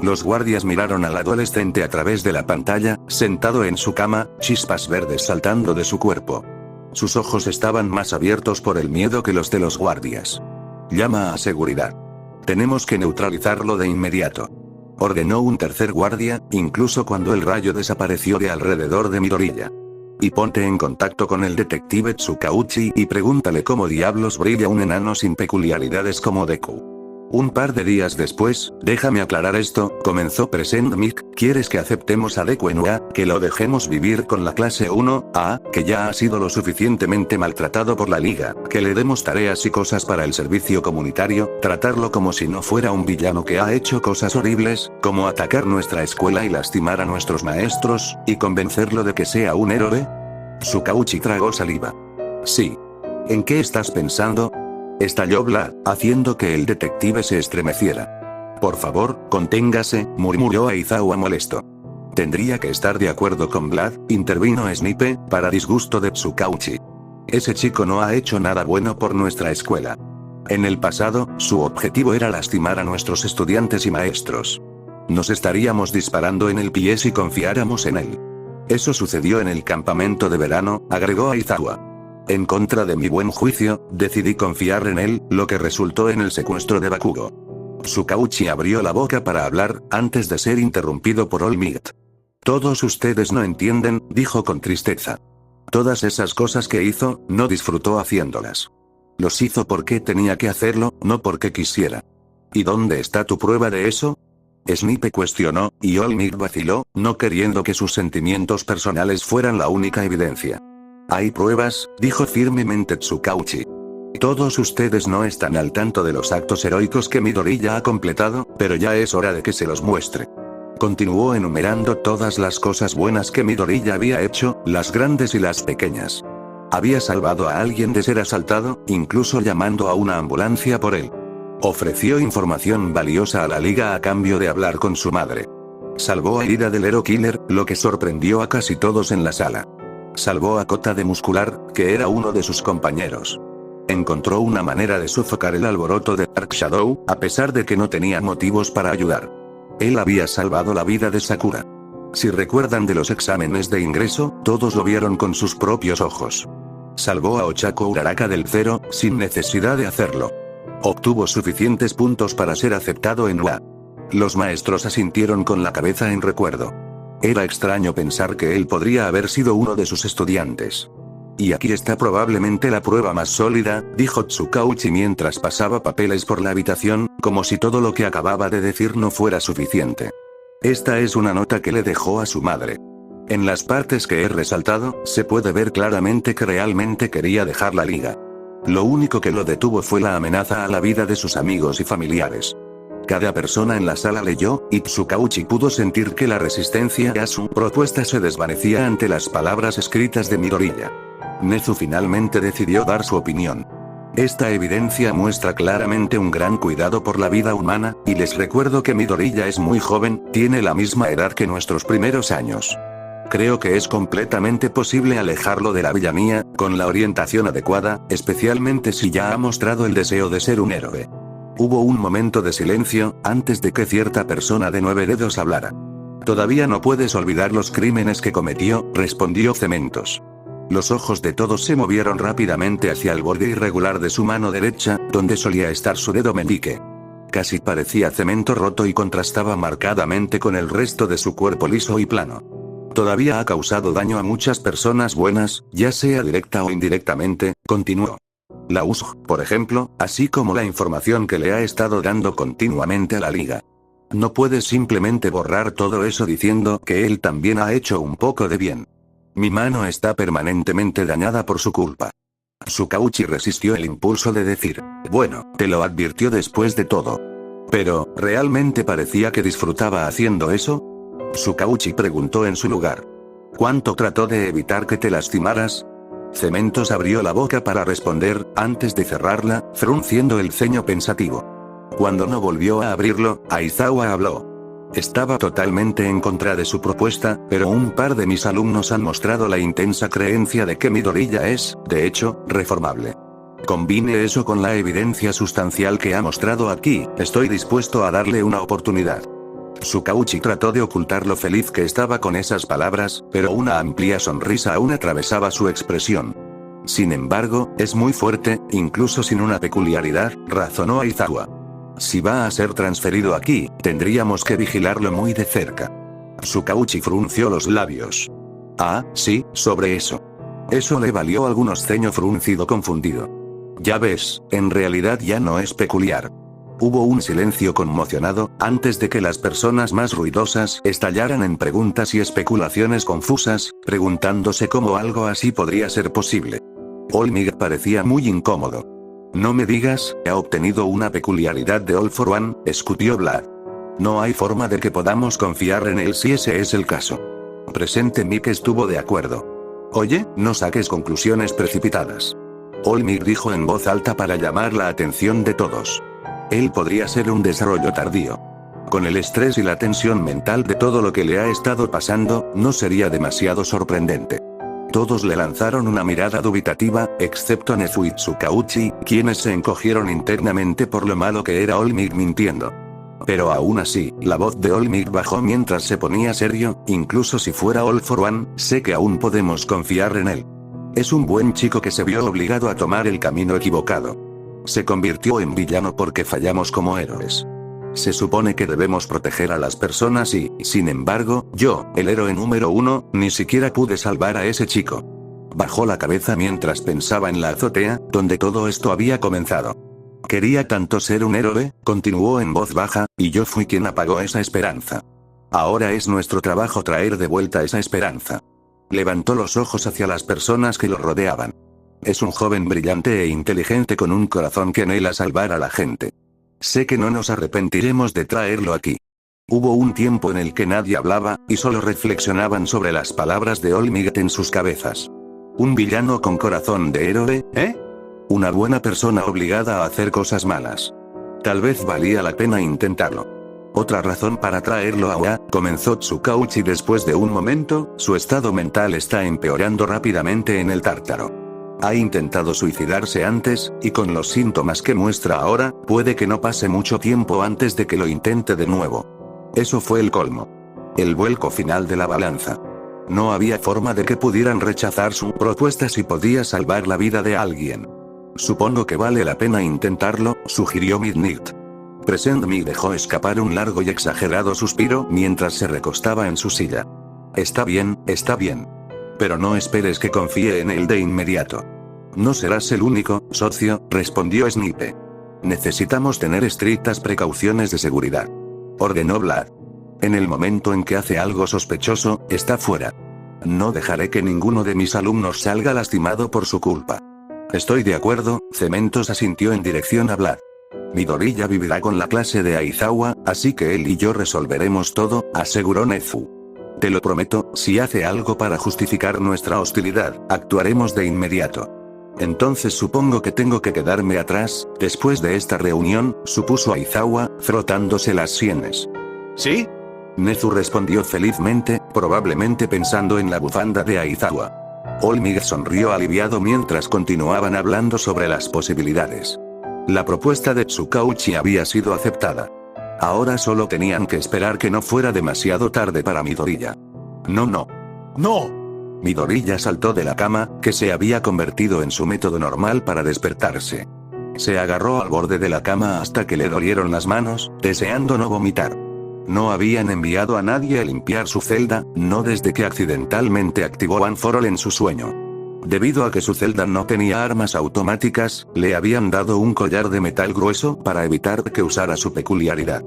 Los guardias miraron al adolescente a través de la pantalla, sentado en su cama, chispas verdes saltando de su cuerpo. Sus ojos estaban más abiertos por el miedo que los de los guardias. Llama a seguridad. Tenemos que neutralizarlo de inmediato, ordenó un tercer guardia, incluso cuando el rayo desapareció de alrededor de Midoriya. Y ponte en contacto con el detective Tsukauchi y pregúntale cómo diablos brilla un enano sin peculiaridades como Deku. Un par de días después, déjame aclarar esto, comenzó Present Mic, ¿quieres que aceptemos a Deku en UA, que lo dejemos vivir con la clase 1A, que ya ha sido lo suficientemente maltratado por la liga, que le demos tareas y cosas para el servicio comunitario, tratarlo como si no fuera un villano que ha hecho cosas horribles, como atacar nuestra escuela y lastimar a nuestros maestros, y convencerlo de que sea un héroe? Tsukauchi tragó saliva. Sí. ¿En qué estás pensando?, estalló Vlad, haciendo que el detective se estremeciera. Por favor, conténgase, murmuró Aizawa molesto. Tendría que estar de acuerdo con Vlad, intervino Snipe, para disgusto de Tsukauchi. Ese chico no ha hecho nada bueno por nuestra escuela. En el pasado, su objetivo era lastimar a nuestros estudiantes y maestros. Nos estaríamos disparando en el pie si confiáramos en él. Eso sucedió en el campamento de verano, agregó Aizawa. En contra de mi buen juicio, decidí confiar en él, lo que resultó en el secuestro de Bakugo. Tsukauchi abrió la boca para hablar, antes de ser interrumpido por All Might. Todos ustedes no entienden, dijo con tristeza. Todas esas cosas que hizo, no disfrutó haciéndolas. Los hizo porque tenía que hacerlo, no porque quisiera. ¿Y dónde está tu prueba de eso?, Snipe cuestionó, y All Might vaciló, no queriendo que sus sentimientos personales fueran la única evidencia. Hay pruebas, dijo firmemente Tsukauchi. Todos ustedes no están al tanto de los actos heroicos que Midoriya ha completado, pero ya es hora de que se los muestre. Continuó enumerando todas las cosas buenas que Midoriya había hecho, las grandes y las pequeñas. Había salvado a alguien de ser asaltado, incluso llamando a una ambulancia por él. Ofreció información valiosa a la liga a cambio de hablar con su madre. Salvó a Ida del Hero Killer, lo que sorprendió a casi todos en la sala. Salvó a Kota de Muscular, que era uno de sus compañeros. Encontró una manera de sofocar el alboroto de Dark Shadow, a pesar de que no tenía motivos para ayudar. Él había salvado la vida de Sakura. Si recuerdan de los exámenes de ingreso, todos lo vieron con sus propios ojos. Salvó a Ochako Uraraka del cero, sin necesidad de hacerlo. Obtuvo suficientes puntos para ser aceptado en UA. Los maestros asintieron con la cabeza en recuerdo. Era extraño pensar que él podría haber sido uno de sus estudiantes. Y aquí está probablemente la prueba más sólida, dijo Tsukauchi mientras pasaba papeles por la habitación, como si todo lo que acababa de decir no fuera suficiente. Esta es una nota que le dejó a su madre. En las partes que he resaltado, se puede ver claramente que realmente quería dejar la liga. Lo único que lo detuvo fue la amenaza a la vida de sus amigos y familiares. Cada persona en la sala leyó, y Tsukauchi pudo sentir que la resistencia a su propuesta se desvanecía ante las palabras escritas de Midoriya. Nezu finalmente decidió dar su opinión. Esta evidencia muestra claramente un gran cuidado por la vida humana, y les recuerdo que Midoriya es muy joven, tiene la misma edad que nuestros primeros años. Creo que es completamente posible alejarlo de la villanía, con la orientación adecuada, especialmente si ya ha mostrado el deseo de ser un héroe. Hubo un momento de silencio, antes de que cierta persona de 9 dedos hablara. Todavía no puedes olvidar los crímenes que cometió, respondió Cementos. Los ojos de todos se movieron rápidamente hacia el borde irregular de su mano derecha, donde solía estar su dedo meñique. Casi parecía cemento roto y contrastaba marcadamente con el resto de su cuerpo liso y plano. Todavía ha causado daño a muchas personas buenas, ya sea directa o indirectamente, continuó. La USG, por ejemplo, así como la información que le ha estado dando continuamente a la liga. No puedes simplemente borrar todo eso diciendo que él también ha hecho un poco de bien. Mi mano está permanentemente dañada por su culpa. Tsukauchi resistió el impulso de decir, bueno, te lo advirtió después de todo. Pero, ¿realmente parecía que disfrutaba haciendo eso? Tsukauchi preguntó en su lugar. ¿Cuánto trató de evitar que te lastimaras? Cementos abrió la boca para responder, antes de cerrarla, frunciendo el ceño pensativo. Cuando no volvió a abrirlo, Aizawa habló. Estaba totalmente en contra de su propuesta, pero un par de mis alumnos han mostrado la intensa creencia de que Midoriya es, de hecho, reformable. Combine eso con la evidencia sustancial que ha mostrado aquí, estoy dispuesto a darle una oportunidad. Tsukauchi trató de ocultar lo feliz que estaba con esas palabras, pero una amplia sonrisa aún atravesaba su expresión. Sin embargo, es muy fuerte, incluso sin una peculiaridad, razonó Aizawa. Si va a ser transferido aquí, tendríamos que vigilarlo muy de cerca. Tsukauchi frunció los labios. Ah, sí, sobre eso. Eso le valió algunos ceño fruncido confundido. Ya ves, en realidad ya no es peculiar. Hubo un silencio conmocionado, antes de que las personas más ruidosas estallaran en preguntas y especulaciones confusas, preguntándose cómo algo así podría ser posible. Olmig parecía muy incómodo. No me digas, ha obtenido una peculiaridad de All for One, escupió Vlad. No hay forma de que podamos confiar en él si ese es el caso. Presente Mick estuvo de acuerdo. Oye, no saques conclusiones precipitadas. Olmig dijo en voz alta para llamar la atención de todos. Él podría ser un desarrollo tardío. Con el estrés y la tensión mental de todo lo que le ha estado pasando, no sería demasiado sorprendente. Todos le lanzaron una mirada dubitativa, excepto Nezu y Tsukauchi, quienes se encogieron internamente por lo malo que era Olmig mintiendo. Pero aún así, la voz de Olmig bajó mientras se ponía serio, incluso si fuera All for One, sé que aún podemos confiar en él. Es un buen chico que se vio obligado a tomar el camino equivocado. Se convirtió en villano porque fallamos como héroes. Se supone que debemos proteger a las personas y, sin embargo, yo, el héroe número 1, ni siquiera pude salvar a ese chico. Bajó la cabeza mientras pensaba en la azotea, donde todo esto había comenzado. Quería tanto ser un héroe, continuó en voz baja, y yo fui quien apagó esa esperanza. Ahora es nuestro trabajo traer de vuelta esa esperanza. Levantó los ojos hacia las personas que lo rodeaban. Es un joven brillante e inteligente con un corazón que anhela salvar a la gente. Sé que no nos arrepentiremos de traerlo aquí. Hubo un tiempo en el que nadie hablaba, y solo reflexionaban sobre las palabras de Olmig en sus cabezas. Un villano con corazón de héroe, ¿eh? Una buena persona obligada a hacer cosas malas. Tal vez valía la pena intentarlo. Otra razón para traerlo ahora, comenzó Tsukauchi después de un momento, su estado mental está empeorando rápidamente en el tártaro. Ha intentado suicidarse antes, y con los síntomas que muestra ahora, puede que no pase mucho tiempo antes de que lo intente de nuevo. Eso fue el colmo. El vuelco final de la balanza. No había forma de que pudieran rechazar su propuesta si podía salvar la vida de alguien. Supongo que vale la pena intentarlo, sugirió Midnight. Present Me dejó escapar un largo y exagerado suspiro mientras se recostaba en su silla. Está bien, pero no esperes que confíe en él de inmediato. No serás el único, socio, respondió Snipe. Necesitamos tener estrictas precauciones de seguridad. Ordenó Vlad. En el momento en que hace algo sospechoso, está fuera. No dejaré que ninguno de mis alumnos salga lastimado por su culpa. Estoy de acuerdo, Cementos asintió en dirección a Vlad. Midoriya vivirá con la clase de Aizawa, así que él y yo resolveremos todo, aseguró Nezu. Te lo prometo, si hace algo para justificar nuestra hostilidad, actuaremos de inmediato. Entonces supongo que tengo que quedarme atrás, después de esta reunión, supuso Aizawa, frotándose las sienes. ¿Sí? Nezu respondió felizmente, probablemente pensando en la bufanda de Aizawa. All Might sonrió aliviado mientras continuaban hablando sobre las posibilidades. La propuesta de Tsukauchi había sido aceptada. Ahora solo tenían que esperar que no fuera demasiado tarde para Midoriya. No. ¡No! Midoriya saltó de la cama, que se había convertido en su método normal para despertarse. Se agarró al borde de la cama hasta que le dolieron las manos, deseando no vomitar. No habían enviado a nadie a limpiar su celda, no desde que accidentalmente activó One for All en su sueño. Debido a que su celda no tenía armas automáticas, le habían dado un collar de metal grueso para evitar que usara su peculiaridad.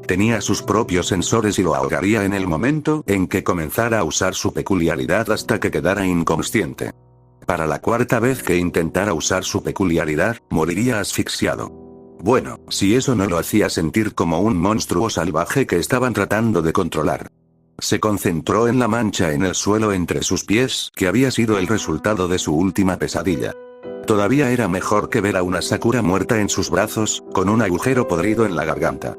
Tenía sus propios sensores y lo ahogaría en el momento en que comenzara a usar su peculiaridad hasta que quedara inconsciente. Para la cuarta vez que intentara usar su peculiaridad, moriría asfixiado. Bueno, si eso no lo hacía sentir como un monstruo salvaje que estaban tratando de controlar. Se concentró en la mancha en el suelo entre sus pies, que había sido el resultado de su última pesadilla. Todavía era mejor que ver a una Sakura muerta en sus brazos, con un agujero podrido en la garganta.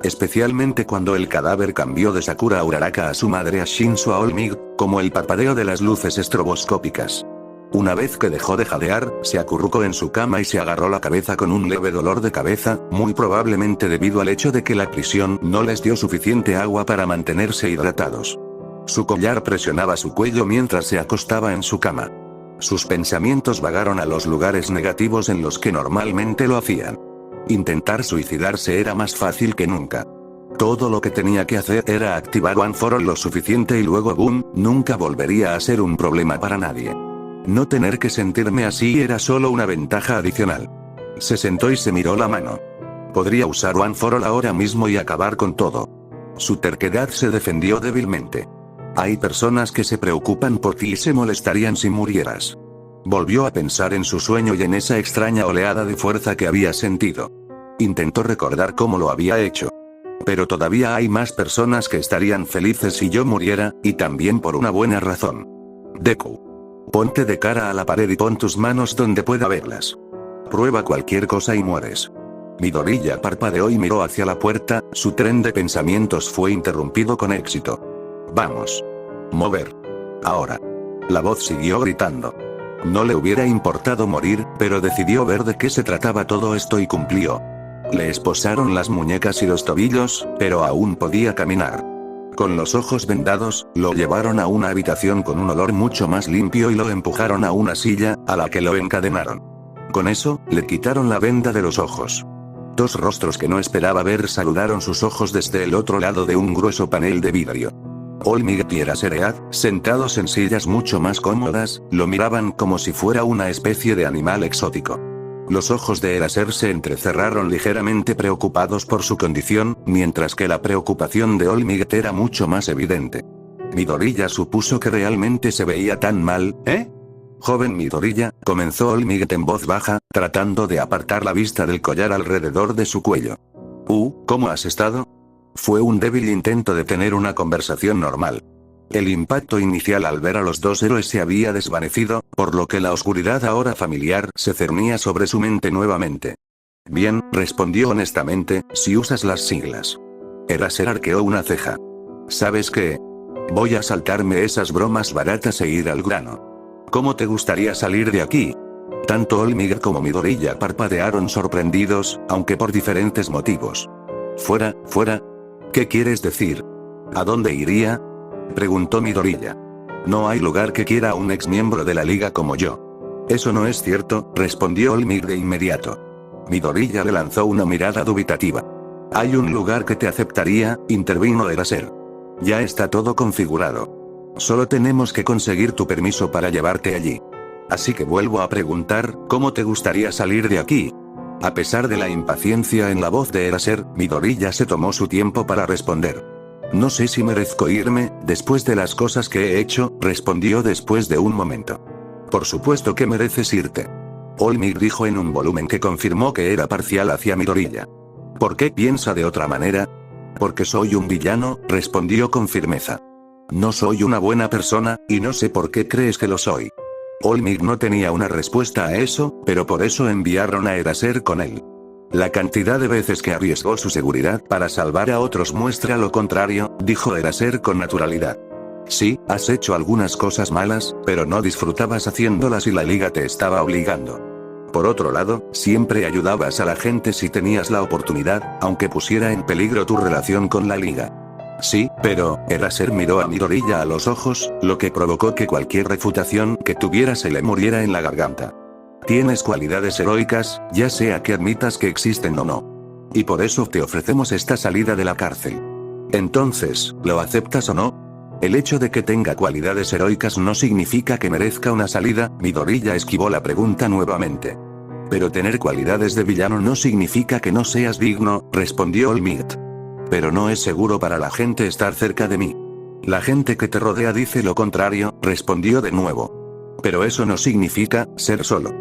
Especialmente cuando el cadáver cambió de Sakura Uraraka a su madre a Shinzo Aolmig, como el parpadeo de las luces estroboscópicas. Una vez que dejó de jadear, se acurrucó en su cama y se agarró la cabeza con un leve dolor de cabeza, muy probablemente debido al hecho de que la prisión no les dio suficiente agua para mantenerse hidratados. Su collar presionaba su cuello mientras se acostaba en su cama. Sus pensamientos vagaron a los lugares negativos en los que normalmente lo hacían. Intentar suicidarse era más fácil que nunca. Todo lo que tenía que hacer era activar One for All lo suficiente y luego boom, nunca volvería a ser un problema para nadie. No tener que sentirme así era solo una ventaja adicional. Se sentó y se miró la mano. Podría usar One for All ahora mismo y acabar con todo. Su terquedad se defendió débilmente. Hay personas que se preocupan por ti y se molestarían si murieras. Volvió a pensar en su sueño y en esa extraña oleada de fuerza que había sentido. Intentó recordar cómo lo había hecho. Pero todavía hay más personas que estarían felices si yo muriera, y también por una buena razón. Deku. Ponte de cara a la pared y pon tus manos donde pueda verlas. Prueba cualquier cosa y mueres. Midoriya parpadeó y miró hacia la puerta, su tren de pensamientos fue interrumpido con éxito. Vamos. Mover. Ahora. La voz siguió gritando. No le hubiera importado morir, pero decidió ver de qué se trataba todo esto y cumplió. Le esposaron las muñecas y los tobillos, pero aún podía caminar. Con los ojos vendados, lo llevaron a una habitación con un olor mucho más limpio y lo empujaron a una silla, a la que lo encadenaron. Con eso, le quitaron la venda de los ojos. Dos rostros que no esperaba ver saludaron sus ojos desde el otro lado de un grueso panel de vidrio. All Might y Eraserhead, sentados en sillas mucho más cómodas, lo miraban como si fuera una especie de animal exótico. Los ojos de Eraser se entrecerraron ligeramente preocupados por su condición, mientras que la preocupación de All Might era mucho más evidente. Midoriya supuso que realmente se veía tan mal, ¿eh? Joven Midoriya, comenzó All Might en voz baja, tratando de apartar la vista del collar alrededor de su cuello. ¿Cómo has estado? Fue un débil intento de tener una conversación normal. El impacto inicial al ver a los dos héroes se había desvanecido, por lo que la oscuridad ahora familiar se cernía sobre su mente nuevamente. Bien, respondió honestamente, si usas las siglas. Eraser arqueó una ceja. ¿Sabes qué? Voy a saltarme esas bromas baratas e ir al grano. ¿Cómo te gustaría salir de aquí? Tanto All Might como Midoriya parpadearon sorprendidos, aunque por diferentes motivos. ¿Fuera? ¿Qué quieres decir? ¿A dónde iría? Preguntó Midoriya. No hay lugar que quiera a un ex miembro de la liga como yo. Eso no es cierto, respondió All Might de inmediato. Midoriya le lanzó una mirada dubitativa. Hay un lugar que te aceptaría, intervino Eraser. Ya está todo configurado. Solo tenemos que conseguir tu permiso para llevarte allí. Así que vuelvo a preguntar, ¿cómo te gustaría salir de aquí? A pesar de la impaciencia en la voz de Eraser, Midoriya se tomó su tiempo para responder. No sé si merezco irme, después de las cosas que he hecho, respondió después de un momento. Por supuesto que mereces irte. All Might dijo en un volumen que confirmó que era parcial hacia Midoriya. ¿Por qué piensa de otra manera? Porque soy un villano, respondió con firmeza. No soy una buena persona, y no sé por qué crees que lo soy. All Might no tenía una respuesta a eso, pero por eso enviaron a Eraser con él. La cantidad de veces que arriesgó su seguridad para salvar a otros muestra lo contrario, dijo Eraser con naturalidad. Sí, has hecho algunas cosas malas, pero no disfrutabas haciéndolas y la liga te estaba obligando. Por otro lado, siempre ayudabas a la gente si tenías la oportunidad, aunque pusiera en peligro tu relación con la liga. Sí, pero, Eraser miró a Midoriya a los ojos, lo que provocó que cualquier refutación que tuviera se le muriera en la garganta. Tienes cualidades heroicas, ya sea que admitas que existen o no. Y por eso te ofrecemos esta salida de la cárcel. Entonces, ¿lo aceptas o no? El hecho de que tenga cualidades heroicas no significa que merezca una salida, Midoriya esquivó la pregunta nuevamente. Pero tener cualidades de villano no significa que no seas digno, respondió All Might. Pero no es seguro para la gente estar cerca de mí. La gente que te rodea dice lo contrario, respondió de nuevo. Pero eso no significa ser solo.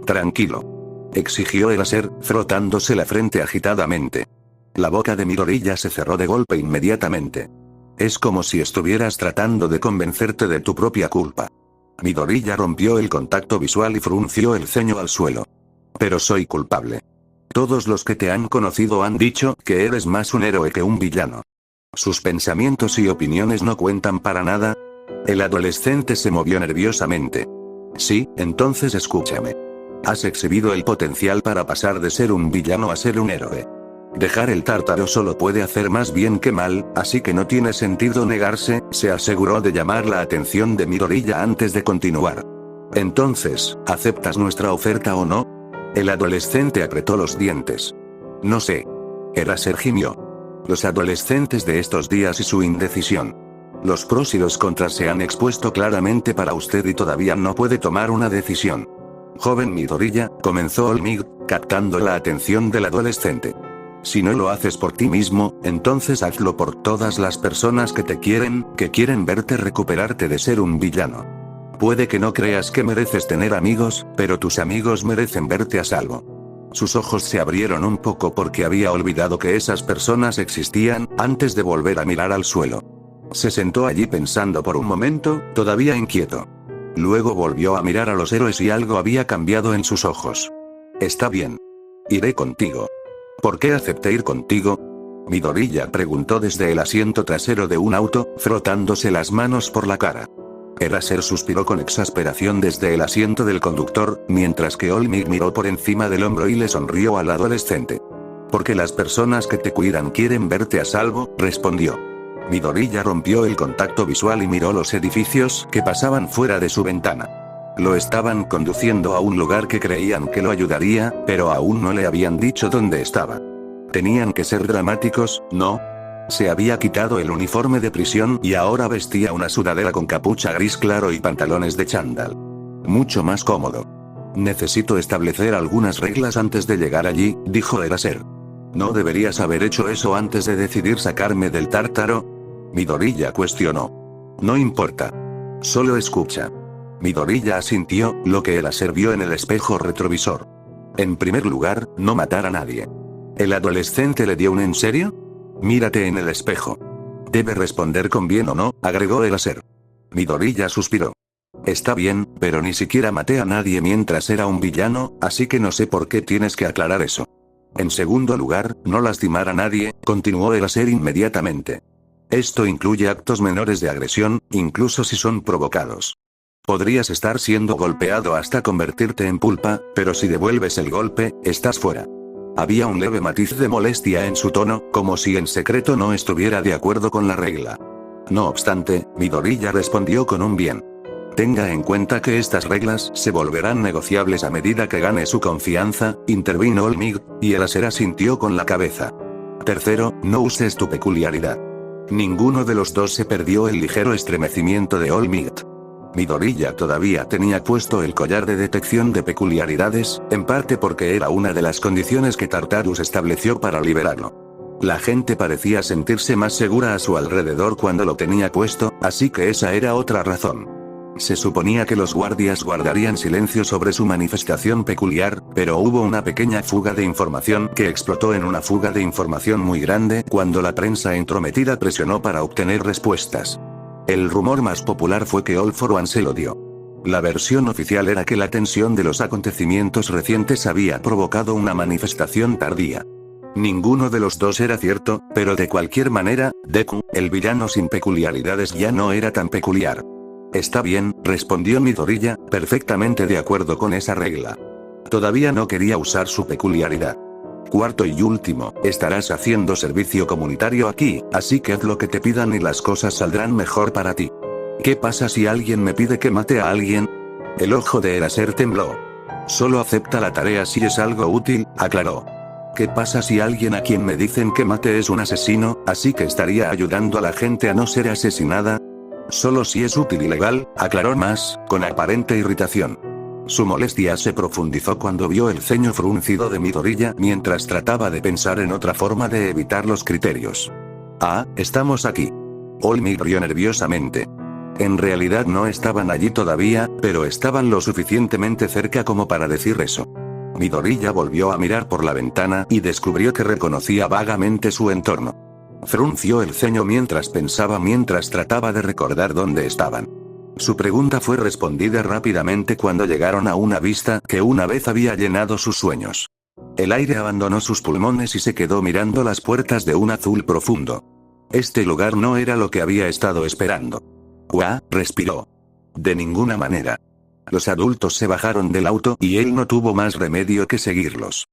Tranquilo. Exigió Eraser, frotándose la frente agitadamente. La boca de Midoriya se cerró de golpe inmediatamente. Es como si estuvieras tratando de convencerte de tu propia culpa. Midoriya rompió el contacto visual y frunció el ceño al suelo. Pero soy culpable. Todos los que te han conocido han dicho que eres más un héroe que un villano. Sus pensamientos y opiniones no cuentan para nada. El adolescente se movió nerviosamente. Sí, entonces escúchame. Has exhibido el potencial para pasar de ser un villano a ser un héroe. Dejar el tártaro solo puede hacer más bien que mal, así que no tiene sentido negarse, se aseguró de llamar la atención de Midoriya antes de continuar. Entonces, ¿aceptas nuestra oferta o no? El adolescente apretó los dientes. No sé. Eraser gimió. Los adolescentes de estos días y su indecisión. Los pros y los contras se han expuesto claramente para usted y todavía no puede tomar una decisión. Joven Midoriya, comenzó All Might, captando la atención del adolescente. Si no lo haces por ti mismo, entonces hazlo por todas las personas que te quieren, que quieren verte recuperarte de ser un villano. Puede que no creas que mereces tener amigos, pero tus amigos merecen verte a salvo. Sus ojos se abrieron un poco porque había olvidado que esas personas existían, antes de volver a mirar al suelo. Se sentó allí pensando por un momento, todavía inquieto. Luego volvió a mirar a los héroes y algo había cambiado en sus ojos. Está bien. Iré contigo. ¿Por qué acepté ir contigo? Midoriya preguntó desde el asiento trasero de un auto, frotándose las manos por la cara. Eraser suspiró con exasperación desde el asiento del conductor, mientras que All Might miró por encima del hombro y le sonrió al adolescente. Porque las personas que te cuidan quieren verte a salvo, respondió. Midoriya rompió el contacto visual y miró los edificios que pasaban fuera de su ventana. Lo estaban conduciendo a un lugar que creían que lo ayudaría, pero aún no le habían dicho dónde estaba. Tenían que ser dramáticos, ¿no? Se había quitado el uniforme de prisión y ahora vestía una sudadera con capucha gris claro y pantalones de chándal. Mucho más cómodo. Necesito establecer algunas reglas antes de llegar allí, dijo Eraser. ¿No deberías haber hecho eso antes de decidir sacarme del tártaro? Midoriya cuestionó. No importa. Solo escucha. Midoriya asintió, lo que Eraser vio en el espejo retrovisor. En primer lugar, no matar a nadie. ¿El adolescente le dio un en serio? Mírate en el espejo. Debe responder con bien o no, agregó Eraser. Midoriya suspiró. Está bien, pero ni siquiera maté a nadie mientras era un villano, así que no sé por qué tienes que aclarar eso. En segundo lugar, no lastimar a nadie, continuó Eraser inmediatamente. Esto incluye actos menores de agresión, incluso si son provocados. Podrías estar siendo golpeado hasta convertirte en pulpa, pero si devuelves el golpe, estás fuera. Había un leve matiz de molestia en su tono, como si en secreto no estuviera de acuerdo con la regla. No obstante, Midoriya respondió con un bien. Tenga en cuenta que estas reglas se volverán negociables a medida que gane su confianza, intervino All Might, y Eraser asintió con la cabeza. Tercero, no uses tu peculiaridad. Ninguno de los dos se perdió el ligero estremecimiento de All Might. Midoriya todavía tenía puesto el collar de detección de peculiaridades, en parte porque era una de las condiciones que Tartarus estableció para liberarlo. La gente parecía sentirse más segura a su alrededor cuando lo tenía puesto, así que esa era otra razón. Se suponía que los guardias guardarían silencio sobre su manifestación peculiar, pero hubo una pequeña fuga de información que explotó en una fuga de información muy grande cuando la prensa entrometida presionó para obtener respuestas. El rumor más popular fue que All for One se lo dio. La versión oficial era que la tensión de los acontecimientos recientes había provocado una manifestación tardía. Ninguno de los dos era cierto, pero de cualquier manera, Deku, el villano sin peculiaridades, ya no era tan peculiar. Está bien, respondió Midoriya, perfectamente de acuerdo con esa regla. Todavía no quería usar su peculiaridad. Cuarto y último, estarás haciendo servicio comunitario aquí, así que haz lo que te pidan y las cosas saldrán mejor para ti. ¿Qué pasa si alguien me pide que mate a alguien? El ojo de Eraser tembló. Solo acepta la tarea si es algo útil, aclaró. ¿Qué pasa si alguien a quien me dicen que mate es un asesino, así que estaría ayudando a la gente a no ser asesinada? Solo si es útil y legal, aclaró más, con aparente irritación. Su molestia se profundizó cuando vio el ceño fruncido de Midoriya mientras trataba de pensar en otra forma de evitar los criterios. Ah, estamos aquí. All Might rió nerviosamente. En realidad no estaban allí todavía, pero estaban lo suficientemente cerca como para decir eso. Midoriya volvió a mirar por la ventana y descubrió que reconocía vagamente su entorno. Frunció el ceño mientras pensaba mientras trataba de recordar dónde estaban. Su pregunta fue respondida rápidamente cuando llegaron a una vista que una vez había llenado sus sueños. El aire abandonó sus pulmones y se quedó mirando las puertas de un azul profundo. Este lugar no era lo que había estado esperando. «Uah», respiró. De ninguna manera. Los adultos se bajaron del auto y él no tuvo más remedio que seguirlos.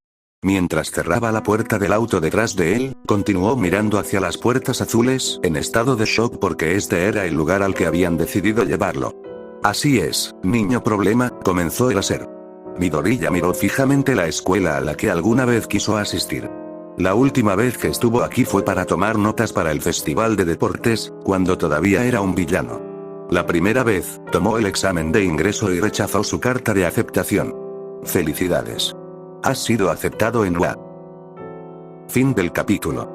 Mientras cerraba la puerta del auto detrás de él, continuó mirando hacia las puertas azules, en estado de shock porque este era el lugar al que habían decidido llevarlo. Así es, niño problema, comenzó Eraser. Midoriya miró fijamente la escuela a la que alguna vez quiso asistir. La última vez que estuvo aquí fue para tomar notas para el festival de deportes, cuando todavía era un villano. La primera vez, tomó el examen de ingreso y rechazó su carta de aceptación. Felicidades. Has sido aceptado en UA. Fin del capítulo.